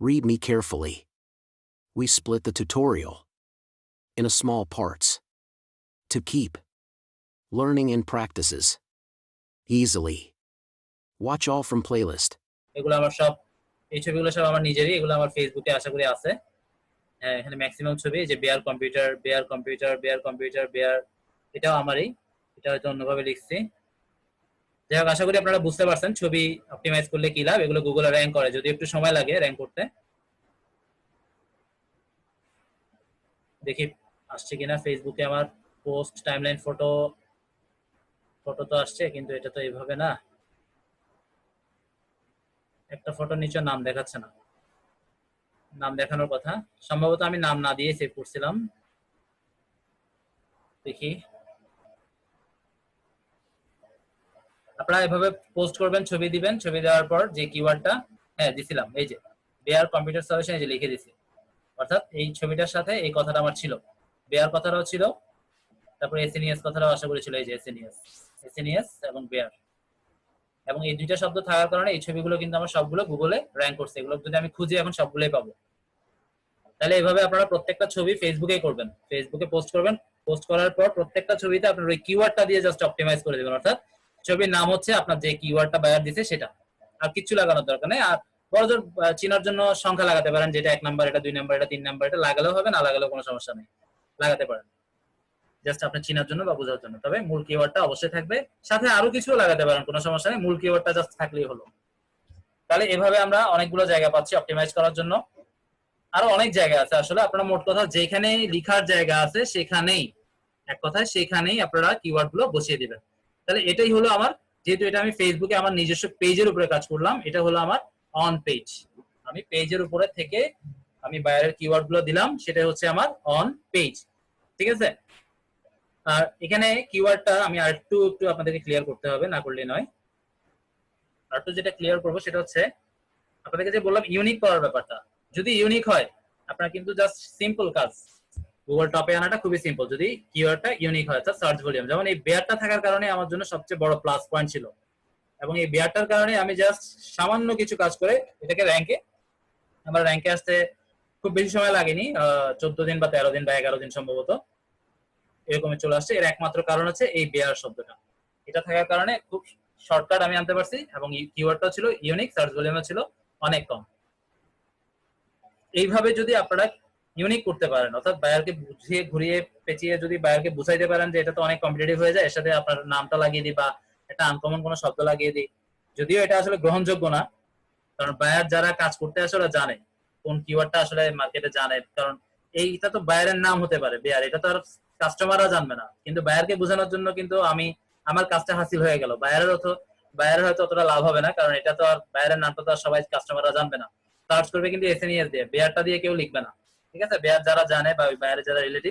Read me carefully. We split the tutorial in a small parts to keep learning and practices easily. Watch all from playlist. এগুলো আমার সব এই ছবিগুলো সব আমার নিজেরই, এগুলো আমার ফেসবুকে আশা করি আছে। এখানে ম্যাক্সিমাম ছবি যে বেয়ার কম্পিউটার বেয়ার কম্পিউটার বেয়ার কম্পিউটার বেয়ার, এটাও আমারই, এটা হয়তো অন্যভাবে লিখছি। যাই হোক, আশা করি আপনারা বুঝতে পারছেন ছবি অপটিমাইজ করলে কি লাভ। এগুলো গুগলে র্যাঙ্ক করে, যদি একটু সময় লাগে র্যাঙ্ক করতে। দেখি আসছে কিনা ফেসবুকে আমার পোস্ট টাইমলাইন ফটো তো আসছে, কিন্তু এটা তো এইভাবে না, একটা ফটোর নিচে নাম দেখাচ্ছে না। নাম দেখানোর কথা, সম্ভবত আমি নাম না দিয়ে সেভ করছিলাম। দেখি, আপনারা এভাবে পোস্ট করবেন, ছবি দিবেন, ছবি দেওয়ার পর যে কিওয়ার্ডটা দিছিলাম, এই যে বেয়ার কম্পিউটার সলিউশন, এই যে লিখে দিছি, অর্থাৎ এই ছবিটার সাথে এই কথাটা আমার ছিল, বেয়ার কথাটাও ছিল, তারপরে এসএনএস কথাটাও আশা করি ছিল, এই যে এসএনএস এবং বেয়ার, এবং এই দুইটা শব্দ থাকার কারণে এই ছবিগুলো কিন্তু আমার সবগুলো গুগলে র্যাঙ্ক করছে। এগুলো যদি আমি খুঁজি এখন সবগুলোই পাবো। তাহলে এইভাবে আপনারা প্রত্যেকটা ছবি ফেসবুকে করবেন, ফেসবুকে পোস্ট করবেন, পোস্ট করার পর প্রত্যেকটা ছবিতে আপনার ওই কিওয়ার্ডটা দিয়ে জাস্ট অপটিমাইজ করে দেবেন, অর্থাৎ ছবির নাম হচ্ছে আপনার যে কিওয়ার্ডটা বায়ার দিছে সেটা, আর কিছু লাগানোর দরকার নেই। আর বড়জোর চিনার জন্য সংখ্যা লাগাতে পারেন, যেটা 1 নাম্বার, এটা 2 নাম্বার, এটা 3 নাম্বার, এটা লাগালেও হবে, না লাগালেও কোনো সমস্যা নেই, লাগাতে পারেন জাস্ট আপনার চিনার জন্য বা বোঝার জন্য। তবে মূল কিওয়ার্ডটা অবশ্যই থাকবে, সাথে আরো কিছু লাগাতে পারেন, কোনো সমস্যা নেই, মূল কিওয়ার্ডটা জাস্ট থাকলেই হলো। তাহলে এভাবে আমরা অনেকগুলো জায়গা পাচ্ছি অপটিমাইজ করার জন্য। আরো অনেক জায়গা আছে, আসলে আপনারা মোট কথা যেখানে লিখার জায়গা আছে সেখানেই, এক কথায় সেখানেই আপনারা কিওয়ার্ড গুলো বসিয়ে দিবেন। তাহলে এটাই হলো আমার, যেহেতু এটা আমি ফেসবুকে আমার নিজস্ব পেজের উপরে কাজ করলাম, এটা হলো আমার অন পেজ। আমি পেজের উপরে থেকে আমি বাইরের কিওয়ার্ড গুলো দিলাম, সেটা হচ্ছে আমার অন পেজ, ঠিক আছে। আর এখানে কিওয়ার্ডটা আমি আরেকটু আপনাদেরকে ক্লিয়ার করতে হবে, না করলে নয়। আরেকটু যেটা ক্লিয়ার করবো সেটা হচ্ছে, আপনাদেরকে যে বললাম ইউনিক করার ব্যাপারটা, যদি ইউনিক হয় আপনার কিন্তু জাস্ট সিম্পল কাজ, গুগল টপে আনাটা খুবই সিম্পল, যদি কিওয়ার্ডটা ইউনিক হয়, অর্থাৎ সার্চ ভলিউম। যেমন এই বেয়ারটা থাকার কারণে আমার জন্য সবচেয়ে বড় প্লাস পয়েন্ট ছিল, এবং এই বেয়ারটার কারণে আমি জাস্ট সামান্য কিছু কাজ করে এটাকে আমার র্যাঙ্কে আসতে খুব বেশি সময় লাগেনি, 14 দিন বা 13 দিন বা 11 দিন সম্ভবত এরকমই চলে আসছে। এর একমাত্র কারণ হচ্ছে এই বেয়ার শব্দটা, এটা থাকার কারণে খুব শর্টকাট আমি আনতে পারছি, এবং কিওয়ার্ডটা ছিল ইউনিক, সার্চ ভলিউম ছিল অনেক কম। এইভাবে যদি আপনারা ইউনিক করতে পারেন, অর্থাৎ বায়ারকে বুঝিয়ে ঘুরিয়ে পেঁচিয়ে যদি বায়ারকে বুঝাইতে পারেন যে এটা তো অনেক কম্পিটিটিভ হয়ে যায়, এর সাথে আপনার নামটা লাগিয়ে দিই বা একটা আনকমন কোনো শব্দ লাগিয়ে দিই, যদিও এটা আসলে গ্রহণযোগ্য না, কারণ বায়ার যারা কাজ করতে আসে ওরা জানে কোন কিওয়ার্ডটা আসলে মার্কেটে জানে, কারণ এইটা তো বায়ারের নাম হতে পারে বেয়ার, এটা তো আর কাস্টমাররা জানবে না, কিন্তু বায়ারকে বোঝানোর জন্য কিন্তু আমি আমার কাজটা হাসিল হয়ে গেল। বায়ারের হয়তো অতটা লাভ হবে না, কারণ এটা তো আর বায়ারের নামটা তো আর সবাই কাস্টমাররা জানবে না, সার্চ করবে কিন্তু এসএনএস দিয়ে, বেয়ারটা দিয়ে কেউ লিখবে না, ঠিক আছে। বেয়ার যারা জানে বা ওই বায়ারের যারা রিলেটিভ